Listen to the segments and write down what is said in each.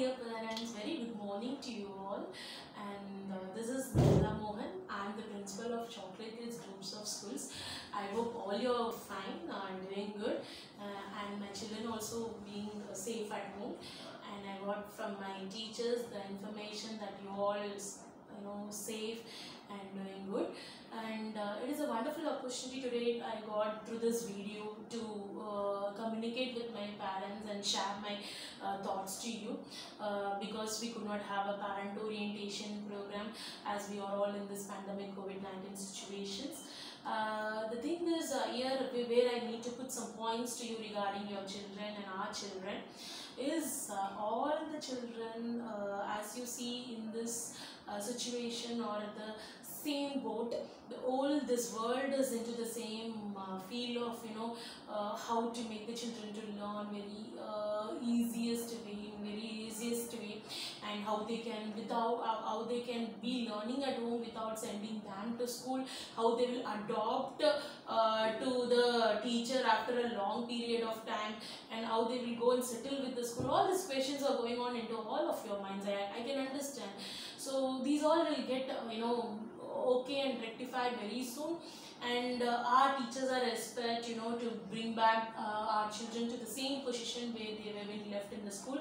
dear parents, very good morning to you all. And this is Nila Mohan. I am the principal of Chocolate Kids Groups of Schools. I hope all you are fine and doing good, and my children also being safe at home. And I got from my teachers the information that you all safe and doing good. And it is a wonderful opportunity today I got through this video to communicate with my parents and share my thoughts to you, because we could not have a parent orientation program as we are all in this pandemic COVID-19 situations. The thing is, here where I need to put some points to you regarding your children and our children is all the children, as you see in this situation or at the same boat, this world is into the same feel of how to make the children to learn very easiest way, and how they can how they can be learning at home without sending them to school, how they will adopt to the teacher after a long period of time, and how they will go and settle with the school. All these questions are going on into all of your minds. I can understand. So these all will get okay and rectified very soon, and our teachers are expect to bring back our children to the same position where they were been left in the school,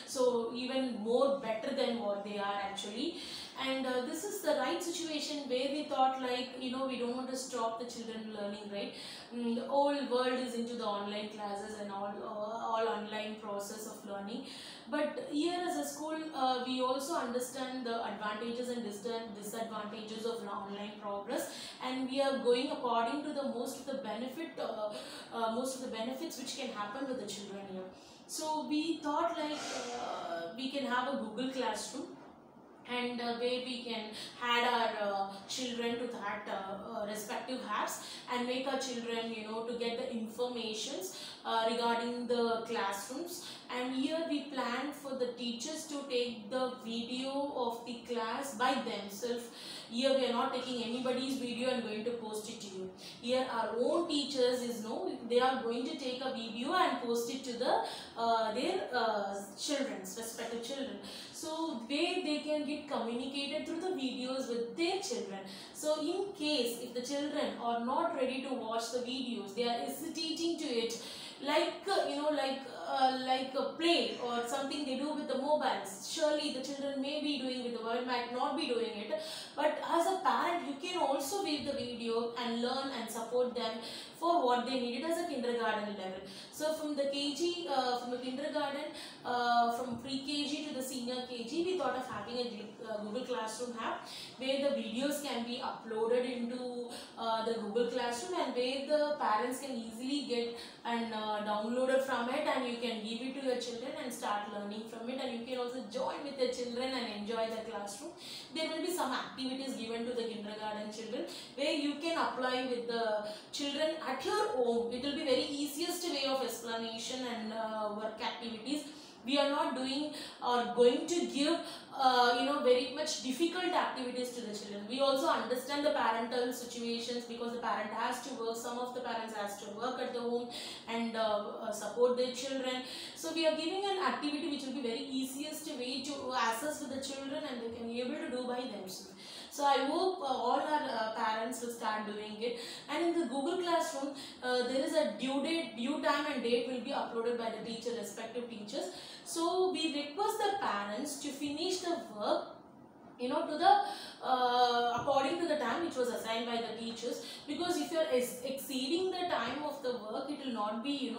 so even more better than what they are actually. And this is the right situation where we thought like we don't want to stop the children learning, right? The whole world is into the online classes and all online process of learning. But here as a school, we also understand the advantages and disadvantages of online progress, and we are going according to the most of the benefits which can happen with the children here. So we thought like we can have a Google Classroom, and where we can add our children to that respective apps and make our children to get the informations regarding the classrooms. And here we plan for the teachers to take the video of the class by themselves. Here we are not taking anybody's video and going to post it to you. Here our own teachers they are going to take a video and post it to their children's respective children, so they can get communicated through the videos with their children. So in case if the children are not ready to watch the videos, they are hesitating to it, like like a play or something they do with the mobiles. Surely the children may be doing it, the world might not be doing it, but as a parent you can also view the video and learn and support them for what they needed as a kindergarten level. So from the KG, from the kindergarten, from pre-KG to the senior KG, we thought of having a Google Classroom app where the videos can be uploaded into the Google Classroom, and where the parents can easily get and download it from it, and you can give it to your children and start learning from it, and you can also join with your children and enjoy the classroom. There will be some activities given to the kindergarten children where you can apply with the children at your home. It will be very easiest way of explanation and work activities. We are not doing or going to give very much difficult activities to the children. We also understand the parental situations, because the parent has to work, some of the parents has to work at the home and support their children. So we are giving an activity which will be very easiest way to access with the children, and they can be able to do by themselves. So I hope all our parents will start doing it. And in the Google Classroom, there is a due time and date will be uploaded by the teacher, respective teachers. So we request the parents to finish the work to the according to the time which was assigned by the teachers, because if you are exceeding the time of the work, it will not be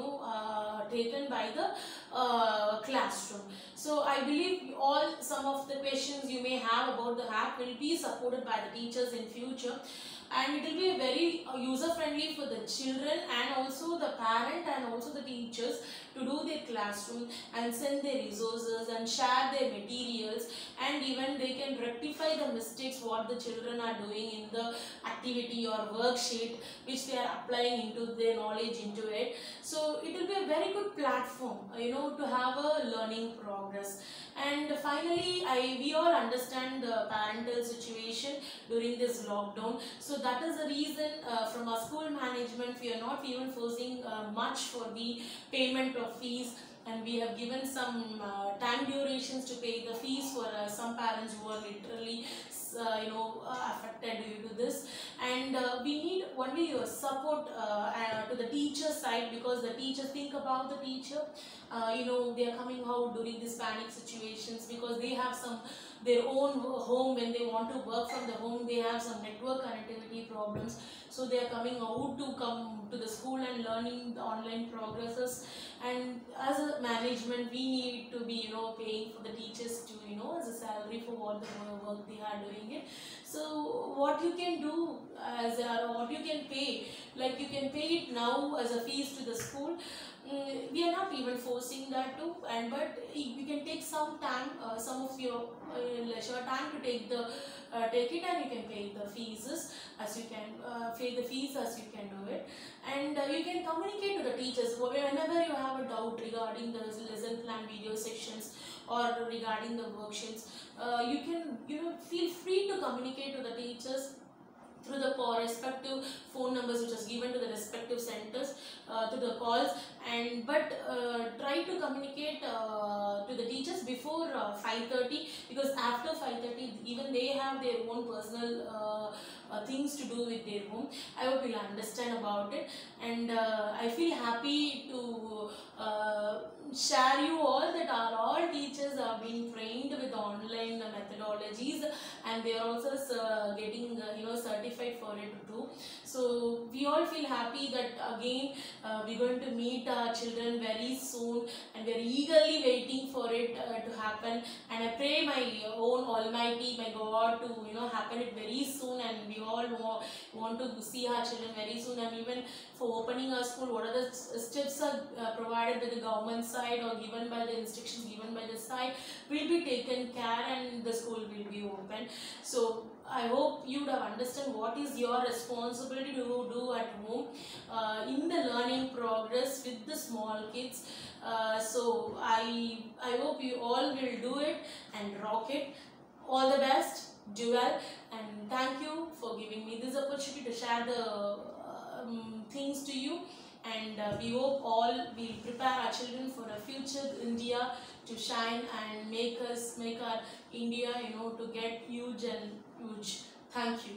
taken by the classroom. So I believe some of the questions you may have about the app will be supported by the teachers in future, and it will be very user friendly for the children and also the parent and also the teachers to do their classroom and send their resources and share their materials, and even they can rectify the mistakes what the children are doing in the activity or worksheet which they are applying into their knowledge into it. So it will be a very good platform to have a learning progress. And finally, we all understand the parental situation during this lockdown. So that is the reason from our school management, we are not even forcing much for the payment of fees, and we have given some time time durations to pay the fees for some parents who are literally affected due to this. And we need only your support to the teacher side, because the teachers, think about the teacher, they are coming out during these panic situations, because they have some their own home. When they want to work from the home, they have some network connectivity problems, so they are coming out to come to the school and learning the online progresses. And as a management, we need to be paying for the teachers to as a salary for what the work they are doing it. So what you can do as what you can pay, like you can pay it now as a fees to the school. We are not even forcing that to, and but we can take some time, some of your leisure time to take it, and you can pay the fees as you can pay the fees as you can do it. And you can communicate to the teachers whenever you have a doubt regarding the lesson plan video sections or regarding the worksheets. You can feel free to communicate to the teachers through the respective phone numbers which is given to the respective centers, to the calls. And but try to communicate to the teachers before 5:30, because after 5:30 even they have their own personal things to do with their home. I hope you'll understand about it. And I feel happy to share you all that all teachers are being trained with online methodologies, and they are also getting certified for it too. So we all feel happy that again we're going to meet our children very soon, and we're eagerly waiting for it to happen. And I pray my own Almighty, my God, to happen it very soon, and we all want to see our children very soon. And even for opening our school, what are the steps are provided by the government side or given by the instructions given by the side will be taken care, and the school will be open. So I hope you would have understand what is your responsibility to do at home in the learning progress with the small kids. So I hope you all will do it and rock it. All the best, do well, and thank you for giving me this opportunity to share the things to you. And we hope all will prepare our children for a future India to shine and make our India to get huge and huge. Thank you.